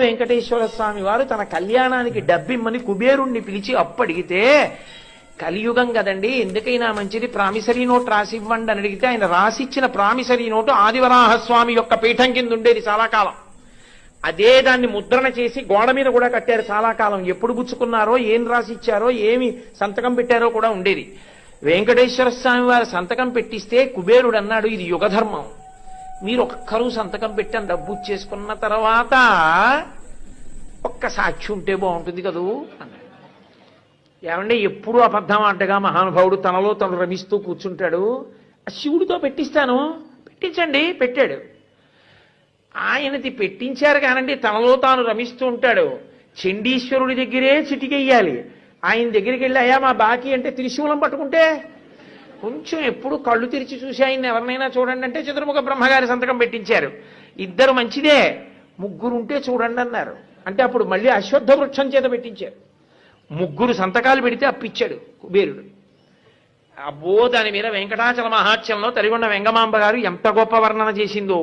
వెంకటేశ్వర స్వామి వారు తన కళ్యాణానికి డబ్బిమ్మని కుబేరుణ్ణి పిలిచి అప్పు అడిగితే, కలియుగం కదండి, ఎందుకైనా మంచిది ప్రామిసరీ నోట్ రాసి ఇవ్వండి అని అడిగితే ఆయన రాసిచ్చిన ప్రామిసరీ నోటు ఆదివరాహస్వామి యొక్క పీఠం కింద ఉండేది చాలా కాలం. అదే దాన్ని ముద్రణ చేసి గోడ మీద కూడా కట్టారు చాలా కాలం. ఎప్పుడు పుచ్చుకున్నారో, ఏం రాసిచ్చారో, ఏమి సంతకం పెట్టారో కూడా ఉండేది. వెంకటేశ్వర స్వామి వారు సంతకం పెట్టిస్తే కుబేరుడు అన్నాడు, ఇది యుగధర్మం, మీరు ఒక్కరూ సంతకం పెట్టని డబ్బు చేసుకున్న తర్వాత ఒక్క సాక్షి ఉంటే బాగుంటుంది కదూ అన్నాడు. ఏమంటే ఎప్పుడూ అబద్ధం ఆటగా మహానుభావుడు తనలో తను రమిస్తూ కూర్చుంటాడు. శివుడితో పెట్టిస్తాను, పెట్టించండి, పెట్టాడు. ఆయనది పెట్టించారు కానండి, తనలో తాను రమిస్తూ ఉంటాడు. చండీశ్వరుడి దగ్గరే చిటికెయ్యాలి. ఆయన దగ్గరికి వెళ్ళి అయ్యా మా బాకీ అంటే త్రిశూలం పట్టుకుంటే కొంచెం ఎప్పుడు కళ్ళు తెరిచి చూసి ఆయన ఎవరినైనా చూడండి అంటే చతుర్ముఖ బ్రహ్మగారి సంతకం పెట్టించారు. ఇద్దరు మంచిదే, ముగ్గురు ఉంటే చూడండి అన్నారు. అంటే అప్పుడు మళ్ళీ అశ్వత్థ వృక్షం చేత పెట్టించారు. ముగ్గురు సంతకాలు పెడితే అప్పిచ్చాడు కుబేరుడు. అబ్బో, దాని మీద వెంకటాచల మహాత్యంలో తరిగొండ వెంగమాంబ గారు ఎంత గొప్ప వర్ణన చేసిందో.